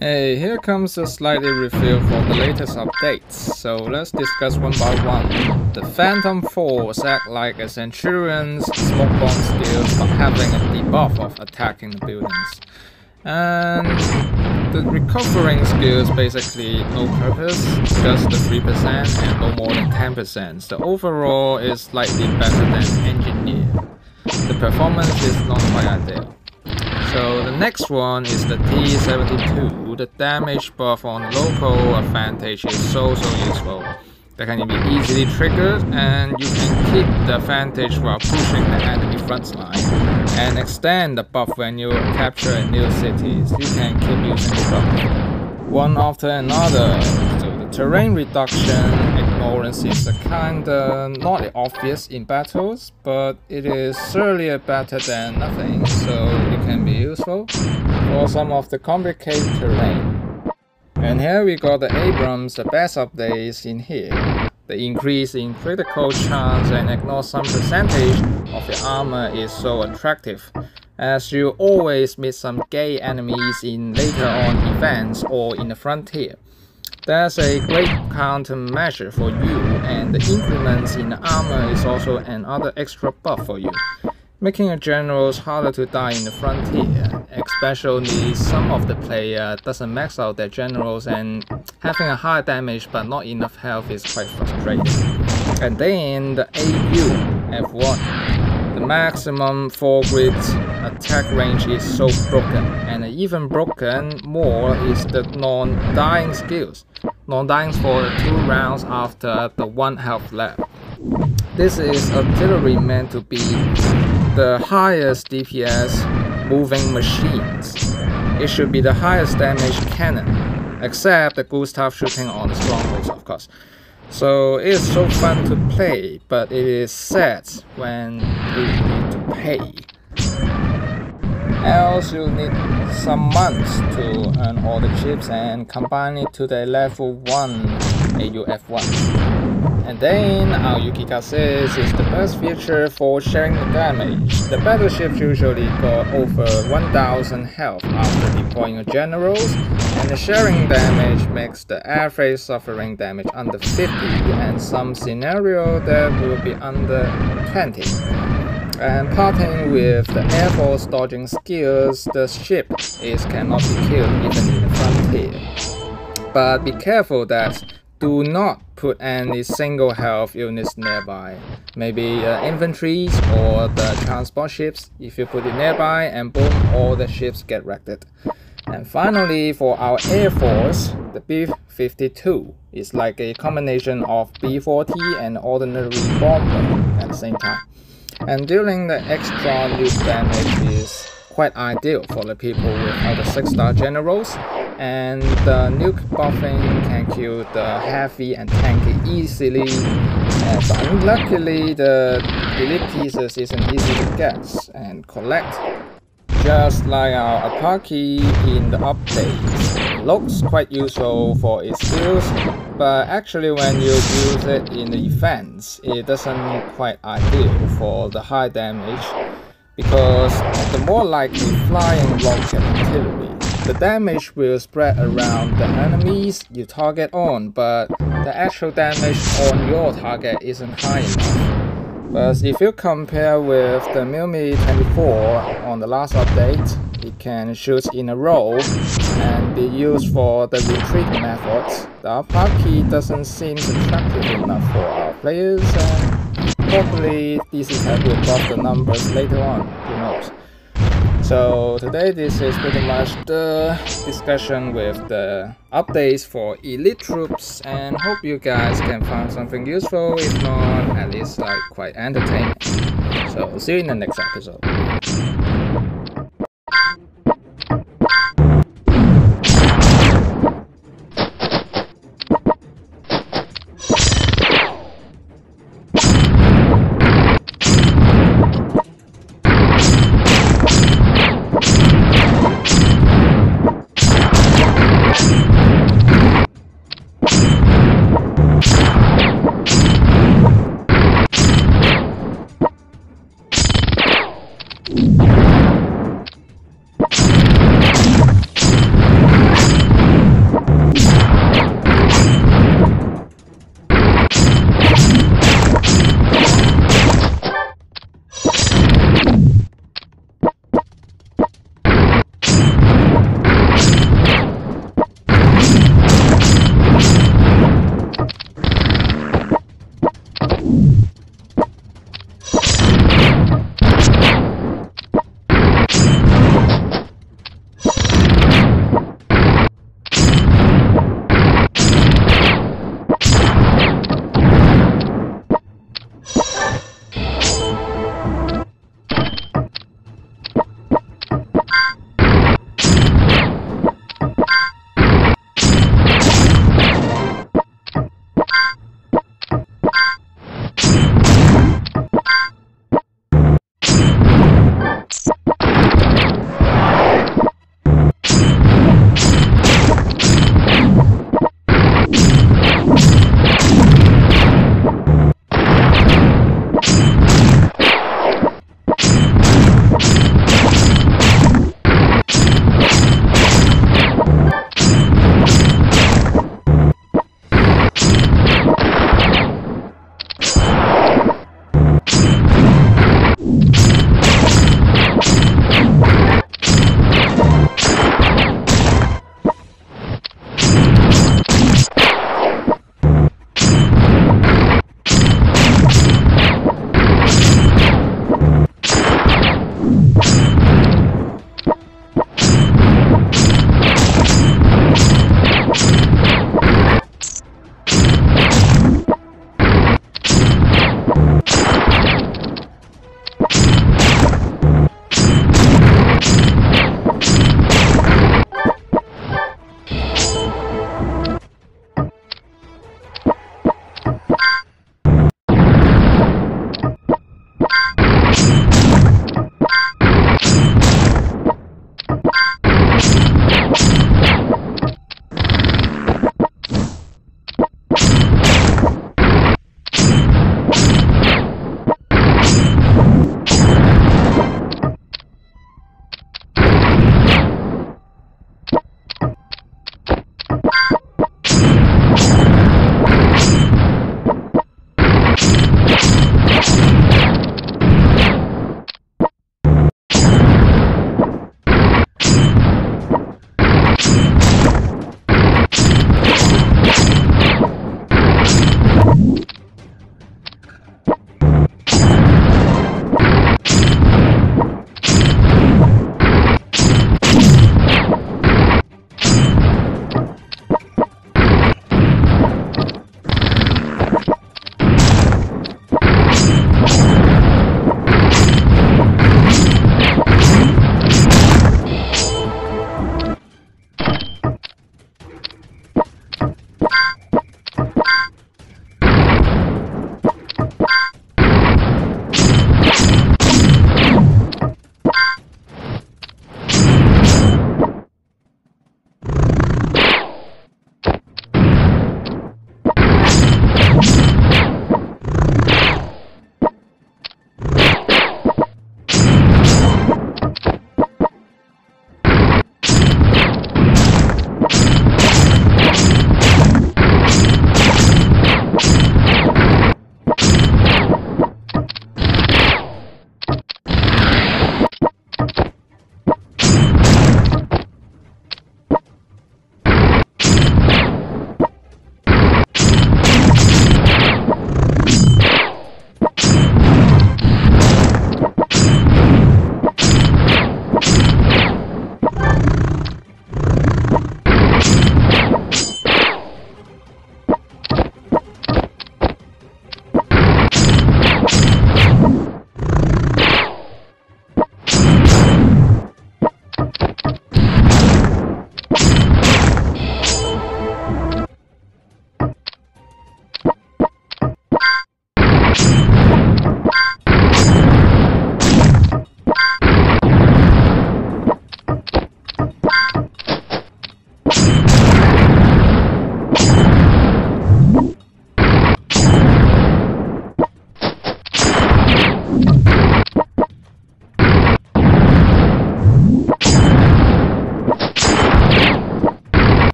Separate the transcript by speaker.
Speaker 1: Hey, here comes a slightly review for the latest updates, so let's discuss one by one. The Phantom Force act like a Centurion's smoke bomb skills but having a debuff of attacking the buildings. And the recovering skills basically no purpose, just the 3% and no more than 10%. The overall is slightly better than Engineer. The performance is not quite ideal. So the next one is the T72. The damage buff on local advantage is so useful. That can be easily triggered and you can keep the advantage while pushing the enemy front line and extend the buff when you capture new cities. You can keep using the buff one after another. So the terrain reduction ignorance is kinda not obvious in battles, but it is certainly better than nothing, so it can be useful for some of the complicated terrain. And here we got the Abrams, the best updates in here. The increase in critical chance and ignore some percentage of your armor is so attractive, as you always meet some gay enemies in later on events or in the frontier. That's a great countermeasure for you, and the increments in the armor is also another extra buff for you, making your generals harder to die in the frontier, especially some of the player doesn't max out their generals and having a high damage but not enough health is quite frustrating. And then the AU F1. The maximum 4 grid attack range is so broken, and even broken more is the non-dying skills. Non-dying for the 2 rounds after the 1 health left. This is artillery meant to be the highest DPS moving machines. It should be the highest damage cannon, except the Gustav shooting on the strongholds, of course. So it's so fun to play, but it is sad when you need to pay. Else you need some months to earn all the chips and combine it to the level 1 AUF1. And then our Yukikaze is the best feature for sharing the damage. The battleships usually got over 1000 health after deploying your generals, and the sharing damage makes the airfreight suffering damage under 50 and some scenario that will be under 20. And parting with the Air Force dodging skills, the ship cannot be killed even in the frontier. But be careful that do not put any single health units nearby, maybe infantries or the transport ships. If you put it nearby and boom, all the ships get wrecked. And finally, for our Air Force, the B-52 is like a combination of B-40 and ordinary bomber at the same time. And dealing the extra nuke damage is quite ideal for the people without the 6-star generals, and the nuke buffing can kill the heavy and tanky easily, but unluckily the elite pieces isn't easy to get and collect. Just like our Apaki in the updates, it looks quite useful for its skills, but actually when you use it in the events, it doesn't quite ideal for the high damage, because the more likely flying rocket artillery, the damage will spread around the enemies you target on, but the actual damage on your target isn't high enough. But if you compare with the MILMI-24 on the last update, it can shoot in a row and be used for the retreat methods. The Apaki doesn't seem attractive enough for our players, and hopefully this is will buff the numbers later on, who knows. So today this is pretty much the discussion with the updates for elite troops, and hope you guys can find something useful, if not at least like quite entertaining. So see you in the next episode.